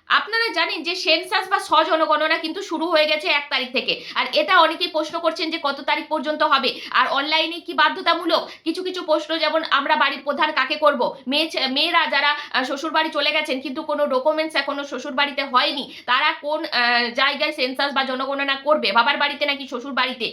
আপনারা জানেন যে সেন্সাস বা স্বজনগণনা কিন্তু শুরু হয়ে গেছে 1 তারিখ থেকে। আর এটা অনেকেই প্রশ্ন করছেন যে কত তারিখ পর্যন্ত হবে, আর অনলাইনে কি বাধ্যতামূলক? কিছু কিছু প্রশ্ন, যেমন আমরা বাড়ির প্রধান কাকে করব, মেয়েরা যারা শ্বশুর বাড়ি চলে গেছেন কিন্তু কোনো ডকুমেন্টস এখনো শ্বশুর বাড়িতে হয়নি, তারা কোন জায়গায় সেন্সাস বা জনগণনা করবে, বাবার বাড়িতে নাকি শ্বশুর বাড়িতে?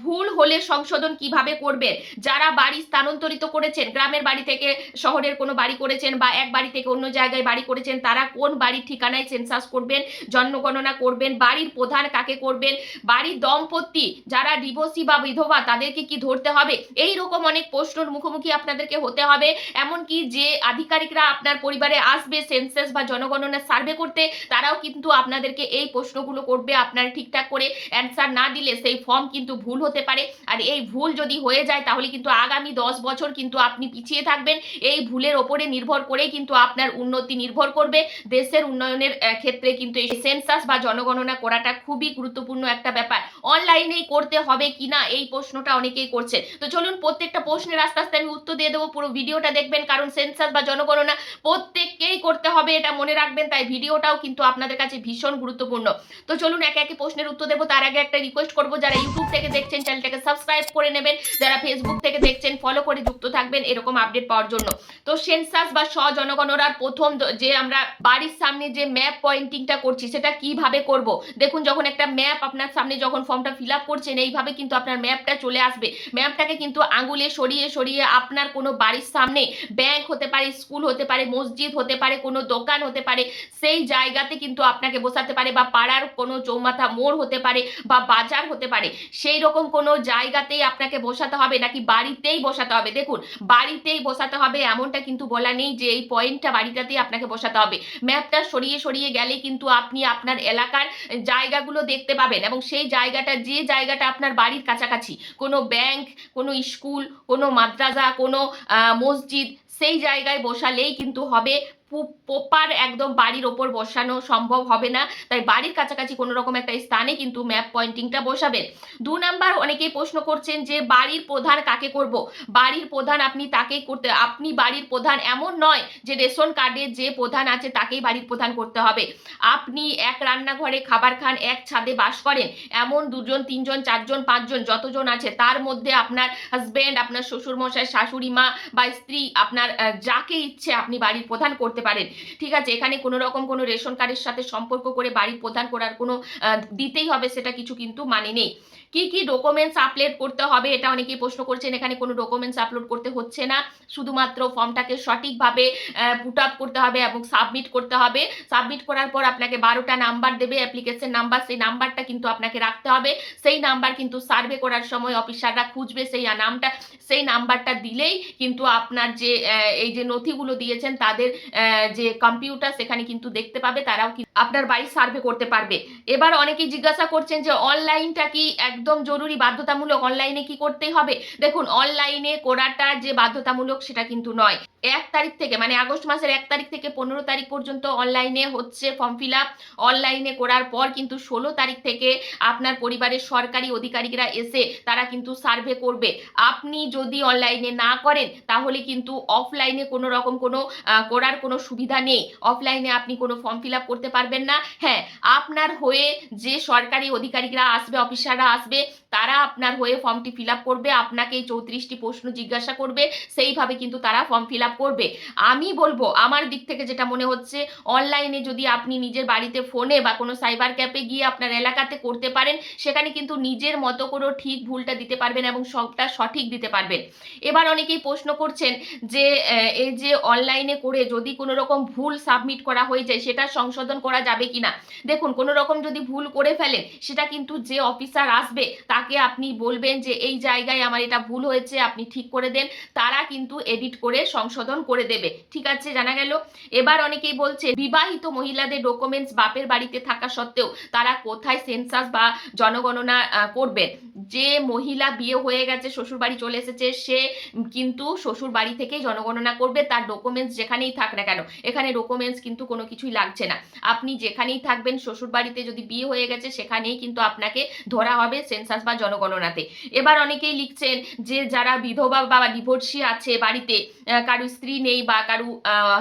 ভুল হলে সংশোধন কিভাবে করবে? যারা বাড়ি স্থানান্তরিত করেছেন, গ্রামের বাড়ি থেকে শহরের কোনো বাড়ি করেছেন বা এক বাড়ি থেকে অন্য জায়গায় বাড়ি করেছেন, তারা কোন বাড়ির ঠিকানায় সেন্সাস করবেন, জনগণনা করবেন, বাড়ির প্রধান কাকে করবেন, বাড়ির দম্পতি যারা ডিভোর্সি বা বিধবা তাদেরকে কি ধরতে হবে? এই রকম অনেক প্রশ্নের মুখোমুখি আপনাদেরকে হতে হবে। এমনকি যে আধিকারিকরা আপনার পরিবারে আসবে সেন্সাস বা জনগণনা সার্ভে করতে, তারাও কিন্তু আপনাদেরকে এই প্রশ্নগুলো করবে। আপনারা ঠিকঠাক করে অ্যান্সার না দিলে সেই ফর্ম কিন্তু ভুল হতে পারে। আর এই ভুল যদি হয়ে যায় তাহলে কিন্তু আগামী 10 বছর কিন্তু আপনি পিছিয়ে থাকবেন। এই ভুলের ওপরে নির্ভর করেই কিন্তু আপনার উন্নতি নির্ভর করবে। দেশের উন্নয়নের ক্ষেত্রে কিন্তু এই সেন্সাস বা জনগণনা করাটা খুবই গুরুত্বপূর্ণ একটা ব্যাপার। অনলাইনেই করতে হবে কিনা এই প্রশ্নটা অনেকেই করছে। তো চলুন প্রত্যেকটা প্রশ্নের আস্তে আস্তে আমি উত্তর দিয়ে দেবো, পুরো ভিডিওটা দেখবেন, কারণ সেন্সাস বা জনগণনা প্রত্যেককেই করতে হবে, এটা মনে রাখবেন। তাই ভিডিওটাও কিন্তু আপনাদের কাছে ভীষণ গুরুত্বপূর্ণ। তো চলুন একে একে প্রশ্নের উত্তর দেবো। তার আগে একটা রিকোয়েস্ট করবো, যারা ইউটিউব থেকে দেখছেন চ্যানেলটাকে সাবস্ক্রাইব করে নেবেন, যারা ফেসবুক থেকে দেখছেন ফলো করে যুক্ত থাকবেন এরকম আপডেট পাওয়ার জন্য। তো সেন্সাস বা স্বজনগণনার প্রথম যে আমরা বাড়ির সামনে যে ম্যাপ পয়েন্টিংটা করছি সেটা কিভাবে করব? দেখুন, যখন একটা ম্যাপ আপনার সামনে যখন ফর্মটা ফিল আপ করছেন, এইভাবে কিন্তু আপনার ম্যাপটা চলে আসবে। ম্যাপটাকে কিন্তু আঙুলে সরিয়ে সরিয়ে আপনার কোনো বাড়ির সামনে, ব্যাংক হতে পারে, স্কুল হতে পারে, মসজিদ হতে পারে, কোনো দোকান হতে পারে, সেই জায়গাতে কিন্তু আপনাকে বসাতে পারে, বা পাড়ার কোনো চৌমাথা মোড় হতে পারে, বা বাজার হতে পারে, সেই রকম কোনো জায়গাতেই আপনাকে বসাতে হবে, নাকি বাড়িতেই বসাতে হবে? দেখুন, বাড়িতেই বসাতে হবে এমনটা কিন্তু বলা নেই যে এই পয়েন্টটা বাড়িটাতেই আপনাকে বসাতে হবে। ম্যাপটা সরিয়ে সরিয়ে গেলে কিন্তু আপনি আপনার এলাকার জায়গাগুলো দেখতে পাবেন, এবং সেই জায়গাটা, যে জায়গাটা আপনার বাড়ির কাছাকাছি, কোনো ব্যাংক, কোনো স্কুল, কোনো মাদ্রাসা, কোনো মসজিদ, সেই জায়গায় বসালেই কিন্তু হবে। প্রপার একদম বাড়ির ওপর বসানো সম্ভব হবে না। তাই বাড়ির কাছাকাছি কোনো রকম একটা স্থানে কিন্তু ম্যাপ পয়েন্টিংটা বসাবেন। 2 নাম্বার, অনেকেই প্রশ্ন করছেন যে বাড়ির প্রধান কাকে করব? বাড়ির প্রধান আপনি তাকেই করতে, আপনি বাড়ির প্রধান এমন নয় যে রেশন কার্ডে যে প্রধান আছে তাকেই বাড়ির প্রধান করতে হবে। আপনি এক রান্নাঘরে খাবার খান, এক ছাদে বাস করেন, এমন 2জন 3জন 4জন 5জন যতজন আছে, তার মধ্যে আপনার হাজব্যান্ড, আপনার শ্বশুরমশাই, শাশুড়ি মা বা স্ত্রী, আপনার যাকে ইচ্ছে আপনি বাড়ির প্রধান করতে পারেন। ঠিক আছে, এখানে কোনো রকম কোনো রেশন কার্ডের সাথে সম্পর্ক করে বাড়ির প্রধান করার কোনো দিতেই হবে সেটা কিছু কিন্তু মানে নেই। কি কি ডকুমেন্টস আপলোড করতে হবে, এটা অনেকেই প্রশ্ন করছেন। এখানে কোনো ডকুমেন্টস আপলোড করতে হচ্ছে না, শুধুমাত্র ফর্মটাকে সঠিকভাবে পুট আপ করতে হবে এবং সাবমিট করতে হবে। সাবমিট করার পর আপনাকে 12টা নাম্বার দেবে, অ্যাপ্লিকেশন নাম্বার, সেই নাম্বারটা কিন্তু আপনাকে রাখতে হবে। সেই নাম্বার কিন্তু সার্ভে করার সময় অফিসাররা খুঁজবে, সেই নামটা, সেই নাম্বারটা দিলেই কিন্তু আপনার যে এই যে নথিগুলো দিয়েছেন তাদের যে কম্পিউটার সেখানে কিন্তু দেখতে পাবে, তারাও আপনার বাড়ি সার্ভে করতে পারবে। এবার অনেকেই জিজ্ঞাসা করছেন যে অনলাইনটা কি একদম জরুরি, বাধ্যতামূলক, অনলাইনে কি করতেই হবে? দেখুন, অনলাইনে করাটা যে বাধ্যতামূলক সেটা কিন্তু নয়। 1 তারিখ থেকে, মানে আগস্ট মাসের 1 তারিখ থেকে 15 তারিখ পর্যন্ত অনলাইনে হচ্ছে ফর্ম ফিল আপ। অনলাইনে করার পর কিন্তু 16 তারিখ থেকে আপনার পরিবারের সরকারি অধিকারীরা এসে তারা কিন্তু সার্ভে করবে। আপনি যদি অনলাইনে না করেন তাহলে কিন্তু অফলাইনে কোনো রকম কোনো করার কোনো সুবিধা নেই। অফলাইনে আপনি কোনো ফর্ম ফিল আপ করতে পারবেন না। হ্যাঁ, আপনার হয়ে যে সরকারি অধিকারীরা আসবে, অফিসাররা আসবে, তারা আপনার হয়ে ফর্মটি ফিল আপ করবে, আপনাকে এই 34টি প্রশ্ন জিজ্ঞাসা করবে, সেইভাবে কিন্তু তারা ফর্ম ফিল আপ করবে। আমি বলবো, আমার দিক থেকে যেটা মনে হচ্ছে, অনলাইনে যদি আপনি নিজের বাড়িতে ফোনে বা কোনো সাইবার ক্যাফে গিয়ে আপনার এলাকাতে করতে পারেন, সেখানে কিন্তু নিজের মতো করে ঠিক ভুলটা দিতে পারবেন এবং সবটা সঠিক দিতে পারবেন। এবার অনেকেই প্রশ্ন করছেন যে এই যে অনলাইনে করে যদি কোনো রকম ভুল সাবমিট করা হয়ে যায় সেটা সংশোধন করা যাবে কিনা? দেখুন, কোনো রকম যদি ভুল করে ফেলেন, সেটা কিন্তু যে অফিসার আসবে তাকে আপনি বলবেন যে এই জায়গায় আমার এটা ভুল হয়েছে, আপনি ঠিক করে দেন, তারা কিন্তু এডিট করে সংশোধন করে দেবে। ঠিক আছে, জানা গেল। এবার অনেকেই বলছে বিবাহিত মহিলাদের ডকুমেন্টস বাপের বাড়িতে থাকা সত্ত্বেও তারা কোথায় সেন্সাস বা জনগণনা করবেন? যে মহিলা বিয়ে হয়ে গেছে শ্বশুর বাড়ি চলে এসেছে সে কিন্তু শ্বশুর বাড়ি থেকেই জনগণনা করবে, তার ডকুমেন্টস যেখানেই থাক না কেন। এখানে ডকুমেন্টস কিন্তু কোনো কিছুই লাগছে না, আপনি যেখানেই থাকবেন শ্বশুর বাড়িতে যদি বিয়ে হয়ে গেছে সেখানেই কিন্তু আপনাকে ধরা হবে সেন্সাস বা জনগণনাতে। এবার অনেকেই লিখছেন যে যারা বিধবা বা ডিভোর্সি আছে বাড়িতে, কারু স্ত্রী নেই বা কারু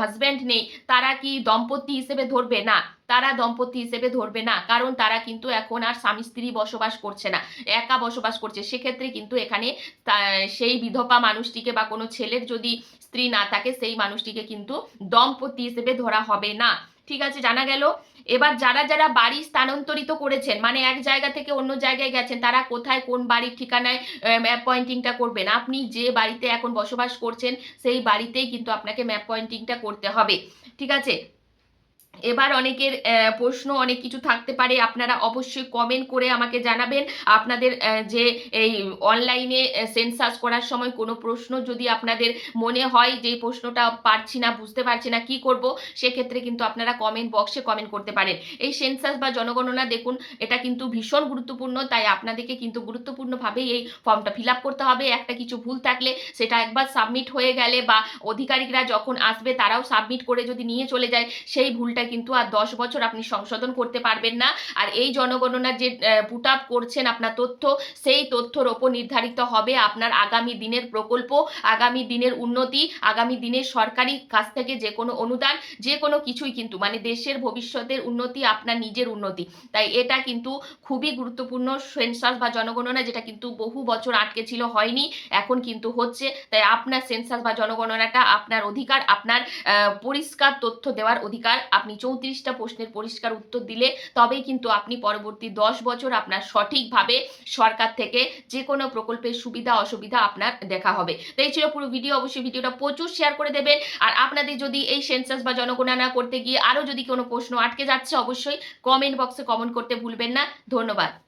হাজব্যান্ড নেই, তারা কি দম্পতি হিসেবে ধরবে? না, তারা দম্পতি হিসেবে ধরবে না, কারণ তারা কিন্তু এখন আর স্বামী স্ত্রী বসবাস করছে না, একা বসবাস করছে। সেক্ষেত্রে কিন্তু এখানে সেই বিধবা মানুষটিকে বা কোনো ছেলের যদি স্ত্রী না থাকে সেই মানুষটিকে কিন্তু দম্পতি হিসেবে ধরা হবে না। ঠিক আছে, জানা গেল। এবার যারা যারা বাড়ি স্থানান্তরিত করেছেন, মানে এক জায়গা থেকে অন্য জায়গায় গেছেন, তারা কোথায় কোন বাড়ির ঠিকানায় ম্যাপ পয়েন্টিংটা করবেন? আপনি যে বাড়িতে এখন বসবাস করছেন সেই বাড়িতেই কিন্তু আপনাকে ম্যাপ পয়েন্টিংটা করতে হবে। ঠিক আছে। এবার অনেকের প্রশ্ন অনেক কিছু থাকতে পারে, আপনারা অবশ্যই কমেন্ট করে আমাকে জানাবেন। আপনাদের যে এই অনলাইনে সেন্সাস করার সময় কোনো প্রশ্ন যদি আপনাদের মনে হয় যে এই প্রশ্নটা পারছি না, বুঝতে পারছি না, কি করব, সেক্ষেত্রে কিন্তু আপনারা কমেন্ট বক্সে কমেন্ট করতে পারেন। এই সেন্সাস বা জনগণনা দেখুন, এটা কিন্তু ভীষণ গুরুত্বপূর্ণ, তাই আপনাদেরকে কিন্তু গুরুত্বপূর্ণভাবেই এই ফর্মটা ফিল আপ করতে হবে। একটা কিছু ভুল থাকলে সেটা একবার সাবমিট হয়ে গেলে বা অধিকারিকরা যখন আসবে তারাও সাবমিট করে যদি নিয়ে চলে যায়, সেই ভুলটা কিন্তু আর 10 বছর আপনি সংশোধন করতে পারবেন না। আর এই জনগণনা যে পুট আপ করছেন আপনার তথ্য, সেই তথ্যর ওপর নির্ধারিত হবে আপনার আগামী দিনের প্রকল্প, আগামী দিনের উন্নতি, আগামী দিনের সরকারি কাছ থেকে যে কোনো অনুদান, যে কোনো কিছুই কিন্তু, মানে দেশের ভবিষ্যতের উন্নতি, আপনার নিজের উন্নতি। তাই এটা কিন্তু খুবই গুরুত্বপূর্ণ সেন্সাস বা জনগণনা, যেটা কিন্তু বহু বছর আটকে ছিল, হয়নি, এখন কিন্তু হচ্ছে। তাই আপনার সেন্সাস বা জনগণনাটা আপনার অধিকার, আপনার পরিষ্কার তথ্য দেওয়ার অধিকার। আপনি 34টা প্রশ্নের পরিষ্কার উত্তর দিলে তবেই কিন্তু আপনি পরবর্তী 10 বছর আপনার সঠিকভাবে সরকার থেকে যে কোনো প্রকল্পের সুবিধা অসুবিধা আপনার দেখা হবে। তো এই ছিল পুরো ভিডিও। অবশ্যই ভিডিওটা প্রচুর শেয়ার করে দেবেন। আর আপনাদের যদি এই সেন্সাস বা জনগণনা করতে গিয়ে আরও যদি কোনো প্রশ্ন আটকে যাচ্ছে, অবশ্যই কমেন্ট বক্সে কমেন্ট করতে ভুলবেন না। ধন্যবাদ।